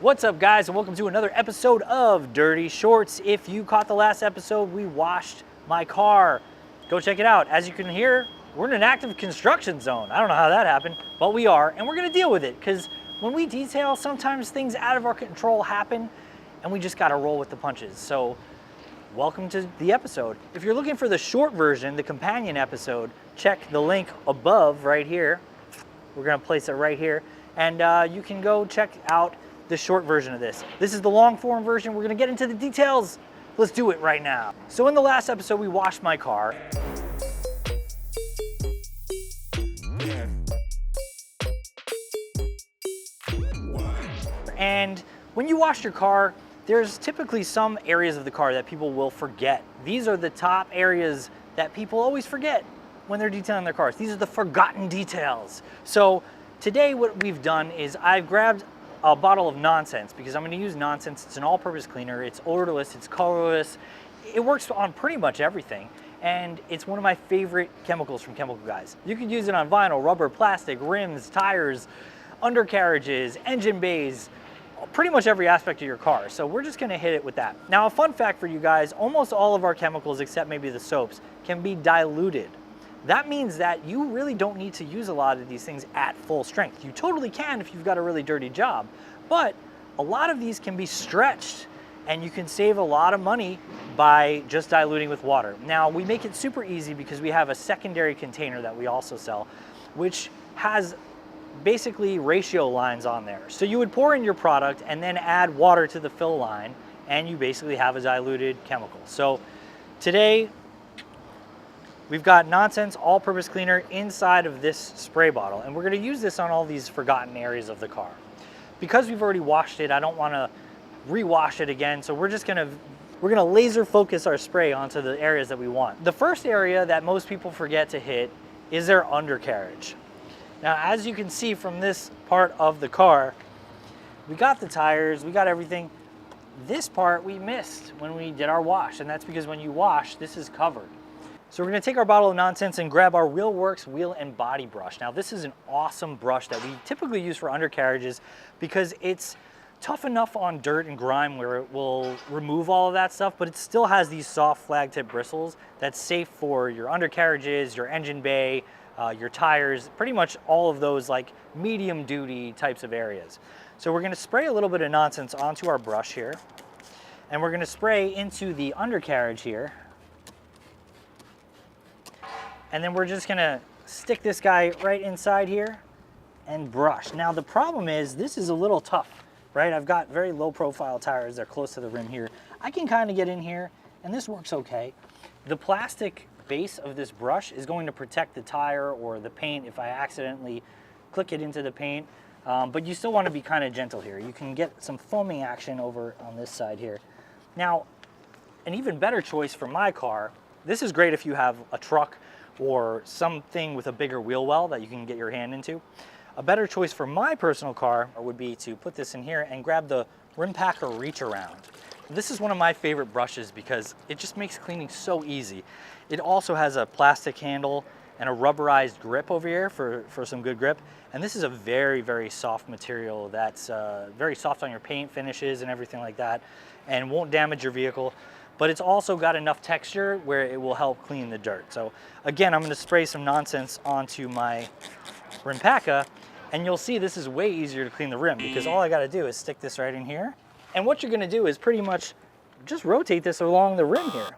What's up, guys, and welcome to another episode of Dirty Shorts. If you caught the last episode, we washed my car. Go check it out. As you can hear, we're in an active construction zone. I don't know how that happened, but we are, and we're gonna deal with it, because when we detail, sometimes things out of our control happen, and we just gotta roll with the punches. So, welcome to the episode. If you're looking for the short version, the companion episode, check the link above right here. We're gonna place it right here, and you can go check out the short version of this. This is the long form version. We're gonna get into the details. Let's do it right now. So in the last episode, we washed my car. And when you wash your car, there's typically some areas of the car that people will forget. These are the top areas that people always forget when they're detailing their cars. These are the forgotten details. So today what we've done is I've grabbed a bottle of nonsense, because I'm going to use nonsense. It's an all-purpose cleaner. It's odorless, it's colorless. It works on pretty much everything, and it's one of my favorite chemicals from Chemicalguys. You can use it on vinyl, rubber, plastic, rims, tires, undercarriages, engine bays, pretty much every aspect of your car. So we're just going to hit it with that. Now, a fun fact for you guys, almost all of our chemicals, except maybe the soaps, can be diluted. That means that you really don't need to use a lot of these things at full strength. You totally can if you've got a really dirty job, but a lot of these can be stretched, and you can save a lot of money by just diluting with water. Now, we make it super easy because we have a secondary container that we also sell, which has basically ratio lines on there. So you would pour in your product and then add water to the fill line, and you basically have a diluted chemical. So today, we've got nonsense all-purpose cleaner inside of this spray bottle, and we're going to use this on all these forgotten areas of the car. Because we've already washed it, I don't want to rewash it again, so we're gonna laser focus our spray onto the areas that we want. The first area that most people forget to hit is their undercarriage. Now, as you can see from this part of the car, we got the tires, we got everything. This part we missed when we did our wash, and that's because when you wash, this is covered. So we're gonna take our bottle of nonsense and grab our Wheelworks wheel and body brush. Now, this is an awesome brush that we typically use for undercarriages because it's tough enough on dirt and grime where it will remove all of that stuff, but it still has these soft flag tip bristles that's safe for your undercarriages, your engine bay, your tires, pretty much all of those like medium duty types of areas. So we're gonna spray a little bit of nonsense onto our brush here, and we're gonna spray into the undercarriage here. And then we're just gonna stick this guy right inside here and brush. Now, the problem is this is a little tough, right? I've got very low profile tires. They're close to the rim here. I can kind of get in here, and this works okay. The plastic base of this brush is going to protect the tire or the paint if I accidentally click it into the paint, but you still want to be kind of gentle here. You can get some foaming action over on this side here. Now, an even better choice for my car, this is great if you have a truck or something with a bigger wheel well that you can get your hand into. A better choice for my personal car would be to put this in here and grab the Rim Packer Reach Around. This is one of my favorite brushes because it just makes cleaning so easy. It also has a plastic handle and a rubberized grip over here for some good grip. And this is a very, very soft material that's very soft on your paint finishes and everything like that, and won't damage your vehicle. But it's also got enough texture where it will help clean the dirt. So again, I'm gonna spray some nonsense onto my Rim Packer, and you'll see this is way easier to clean the rim because all I gotta do is stick this right in here. And what you're gonna do is pretty much just rotate this along the rim here.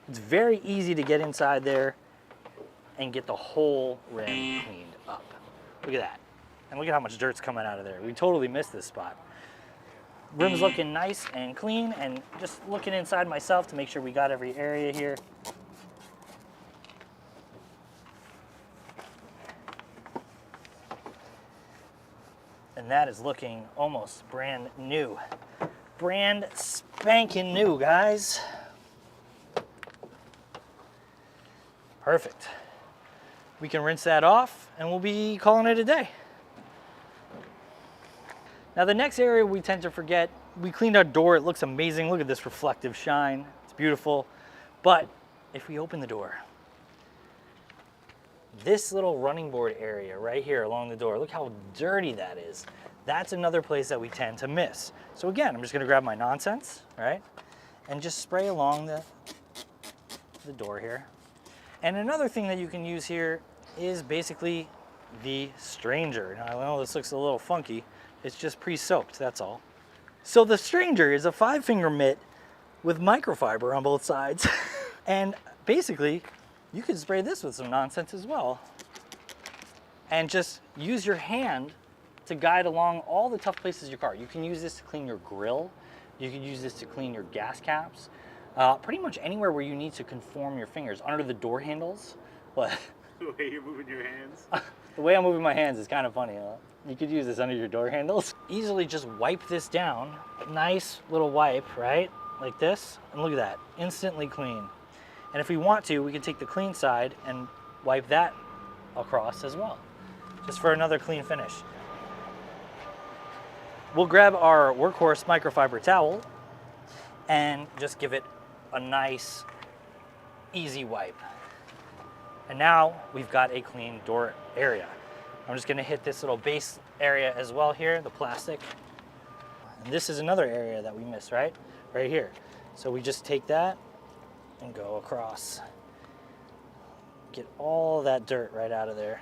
It's very easy to get inside there and get the whole rim cleaned up. Look at that. And look at how much dirt's coming out of there. We totally missed this spot. Rim's looking nice and clean, and just looking inside myself to make sure we got every area here. And that is looking almost brand new. Brand spanking new, guys. Perfect. We can rinse that off and we'll be calling it a day. Now, the next area we tend to forget, we cleaned our door. It looks amazing. Look at this reflective shine. It's beautiful. But if we open the door, this little running board area right here along the door, look how dirty that is. That's another place that we tend to miss. So again, I'm just gonna grab my nonsense, right? And just spray along the door here. And another thing that you can use here is basically the stranger. Now I know this looks a little funky. It's just pre-soaked, that's all. So the stranger is a 5-finger mitt with microfiber on both sides. And basically, you can spray this with some nonsense as well. And just use your hand to guide along all the tough places in your car. You can use this to clean your grill. You can use this to clean your gas caps. Pretty much anywhere where you need to conform your fingers. Under the door handles. What? The way you're moving your hands. The way I'm moving my hands is kind of funny, huh? You could use this under your door handles. Easily just wipe this down. Nice little wipe, right? Like this. And look at that. Instantly clean. And if we want to, we can take the clean side and wipe that across as well. Just for another clean finish. We'll grab our workhorse microfiber towel and just give it a nice, easy wipe. And now we've got a clean door area. I'm just gonna hit this little base area as well here, the plastic. And this is another area that we missed, right? Right here. So we just take that and go across. Get all that dirt right out of there.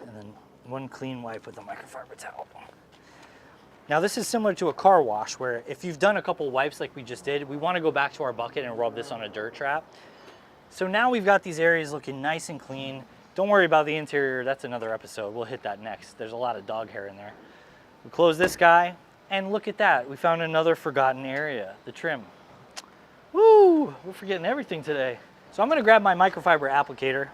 And then one clean wipe with a microfiber towel. Now this is similar to a car wash where if you've done a couple wipes like we just did, we want to go back to our bucket and rub this on a dirt trap. So now we've got these areas looking nice and clean. Don't worry about the interior, that's another episode. We'll hit that next. There's a lot of dog hair in there. We close this guy and look at that. We found another forgotten area, the trim. Woo, we're forgetting everything today. So I'm gonna grab my microfiber applicator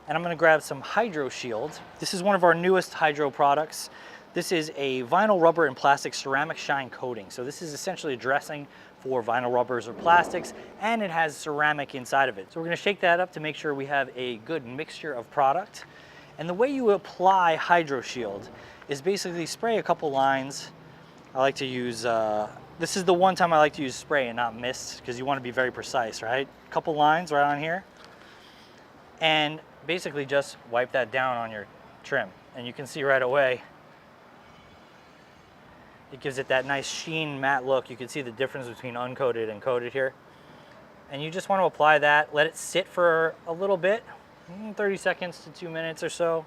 and I'm gonna grab some HydroShield. This is one of our newest Hydro products. This is a vinyl rubber and plastic ceramic shine coating. So this is essentially a dressing for vinyl rubbers or plastics, and it has ceramic inside of it. So we're gonna shake that up to make sure we have a good mixture of product. And the way you apply HydroShield is basically spray a couple lines. I like to use, this is the one time I like to use spray and not mist, because you wanna be very precise, right? A couple lines right on here. And basically just wipe that down on your trim. And you can see right away, it gives it that nice sheen matte look. You can see the difference between uncoated and coated here. And you just want to apply that, let it sit for a little bit, 30 seconds to 2 minutes or so,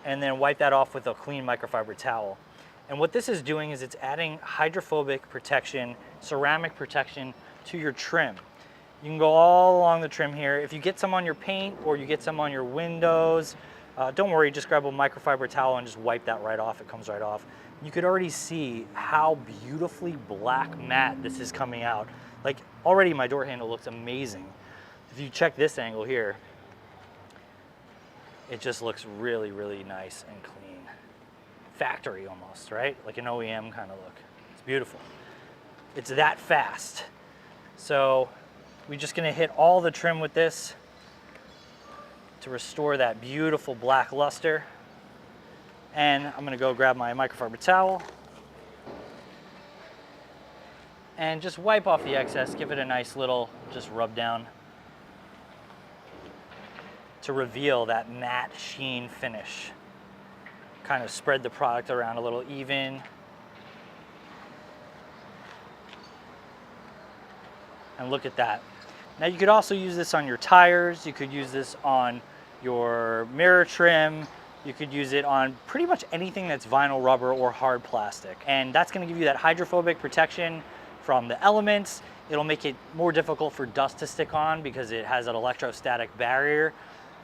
and then wipe that off with a clean microfiber towel. And what this is doing is it's adding hydrophobic protection, ceramic protection to your trim. You can go all along the trim here. If you get some on your paint or you get some on your windows, don't worry, just grab a microfiber towel and just wipe that right off. It comes right off. You could already see how beautifully black matte this is coming out. Like already my door handle looks amazing. If you check this angle here, it just looks really, really nice and clean. Factory almost, right? Like an OEM kind of look. It's beautiful. It's that fast. So we're just gonna hit all the trim with this to restore that beautiful black luster. And I'm gonna go grab my microfiber towel and just wipe off the excess, give it a nice little just rub down to reveal that matte sheen finish. Kind of spread the product around a little even. And look at that. Now you could also use this on your tires, you could use this on your mirror trim, you could use it on pretty much anything that's vinyl rubber or hard plastic. And that's gonna give you that hydrophobic protection from the elements. It'll make it more difficult for dust to stick on because it has an electrostatic barrier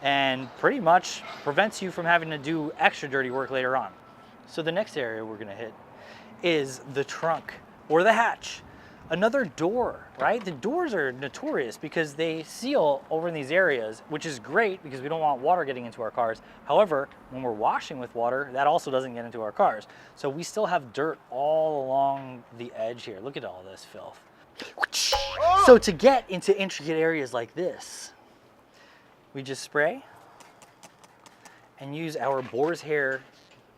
and pretty much prevents you from having to do extra dirty work later on. So the next area we're gonna hit is the trunk or the hatch. Another door, right? The doors are notorious because they seal over in these areas, which is great because we don't want water getting into our cars. However, when we're washing with water, that also doesn't get into our cars. So we still have dirt all along the edge here. Look at all this filth. So to get into intricate areas like this, we just spray and use our boar's hair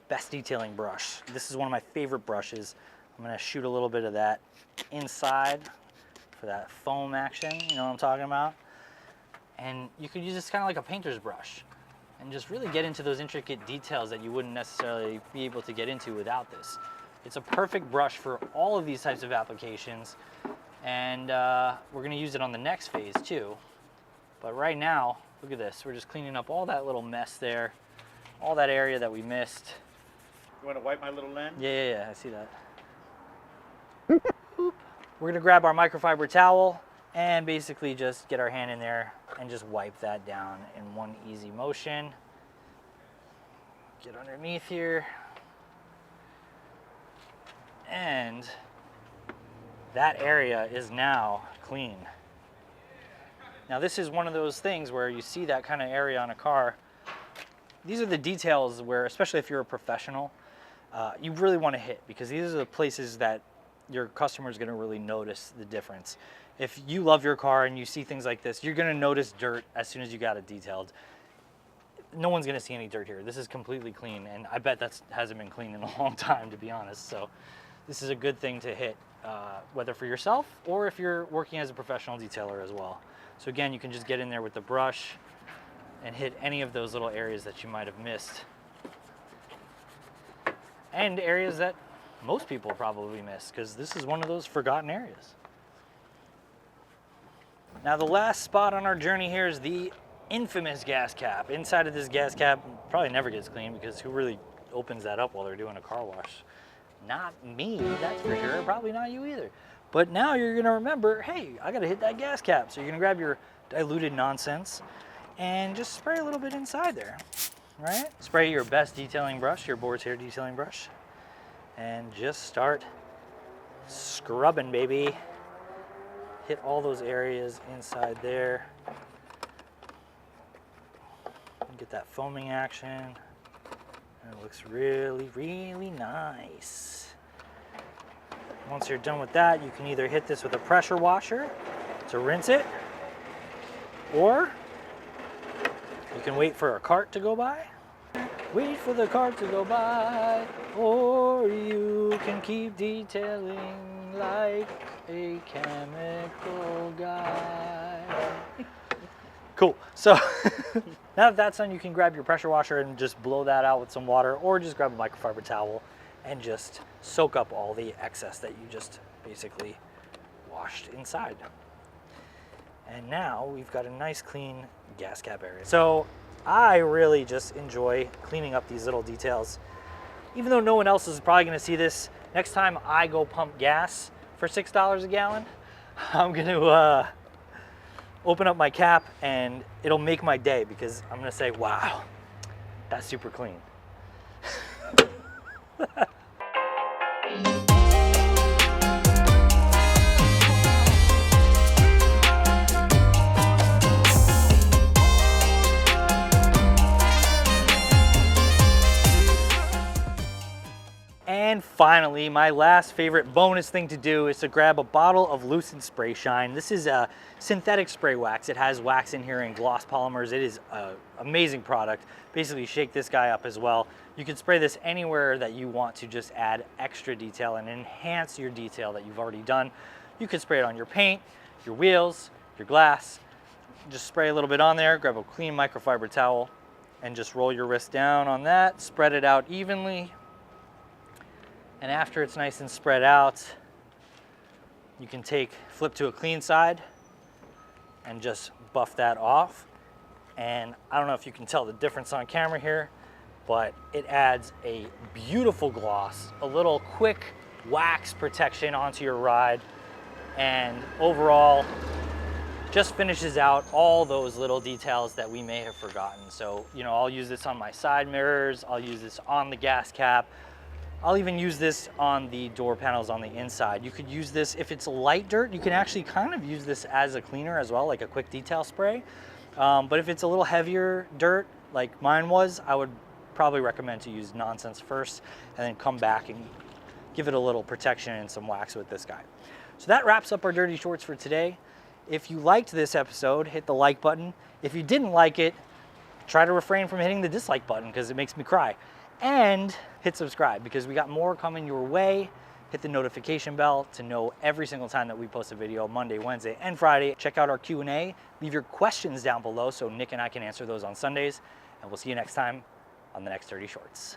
best detailing brush. This is one of my favorite brushes. I'm gonna shoot a little bit of that inside for that foam action, you know what I'm talking about? And you could use this kind of like a painter's brush and just really get into those intricate details that you wouldn't necessarily be able to get into without this. It's a perfect brush for all of these types of applications, and we're gonna use it on the next phase too. But right now, look at this. We're just cleaning up all that little mess there, all that area that we missed. You want to wipe my little lens? Yeah, I see that. Boop. We're gonna grab our microfiber towel and basically just get our hand in there and just wipe that down in one easy motion. Get underneath here. And that area is now clean. Now this is one of those things where you see that kind of area on a car. These are the details where, especially if you're a professional, you really want to hit, because these are the places that your customer is going to really notice the difference. If you love your car and you see things like this, you're going to notice dirt as soon as you got it detailed. No one's going to see any dirt here. This is completely clean, and I bet that hasn't been clean in a long time, to be honest. So this is a good thing to hit, whether for yourself or if you're working as a professional detailer as well. So again, you can just get in there with the brush and hit any of those little areas that you might have missed, and areas that most people probably miss, because this is one of those forgotten areas. Now the last spot on our journey here is the infamous gas cap. Inside of this gas cap probably never gets cleaned, because who really opens that up while they're doing a car wash? Not me, that's for sure. Probably not you either. But now you're gonna remember, hey, I gotta hit that gas cap. So you're gonna grab your diluted nonsense and just spray a little bit inside there, right? Spray your best detailing brush, your boar's hair detailing brush, and just start scrubbing, baby. Hit all those areas inside there. Get that foaming action. And it looks really, really nice. Once you're done with that, you can either hit this with a pressure washer to rinse it, or you can wait for a cart to go by. Wait for the cart to go by, or you can keep detailing like a chemical guy. Cool, so now that that's done, you can grab your pressure washer and just blow that out with some water, or just grab a microfiber towel and just soak up all the excess that you just basically washed inside. And now we've got a nice clean gas cap area. So I really just enjoy cleaning up these little details. Even though no one else is probably gonna see this, next time I go pump gas for $6 a gallon, I'm gonna open up my cap and it'll make my day, because I'm gonna say, wow, that's super clean. And finally, my last favorite bonus thing to do is to grab a bottle of Lucent Spray Shine. This is a synthetic spray wax. It has wax in here and gloss polymers. It is an amazing product. Basically, shake this guy up as well. You can spray this anywhere that you want to just add extra detail and enhance your detail that you've already done. You can spray it on your paint, your wheels, your glass. Just spray a little bit on there, grab a clean microfiber towel, and just roll your wrist down on that, spread it out evenly. And after it's nice and spread out, you can flip to a clean side and just buff that off. And I don't know if you can tell the difference on camera here, but it adds a beautiful gloss, a little quick wax protection onto your ride, and overall just finishes out all those little details that we may have forgotten. So, you know, I'll use this on my side mirrors, I'll use this on the gas cap, I'll even use this on the door panels on the inside. You could use this, if it's light dirt, you can actually kind of use this as a cleaner as well, like a quick detail spray. But if it's a little heavier dirt, like mine was, I would probably recommend to use nonsense first and then come back and give it a little protection and some wax with this guy. So that wraps up our dirty shorts for today. If you liked this episode, hit the like button. If you didn't like it, try to refrain from hitting the dislike button, because it makes me cry. And hit subscribe, because we got more coming your way. Hit the notification bell to know every single time that we post a video, Monday, Wednesday, and Friday. Check out our Q&A. Leave your questions down below so Nick and I can answer those on Sundays. and we'll see you next time on the next Dirty Shorts.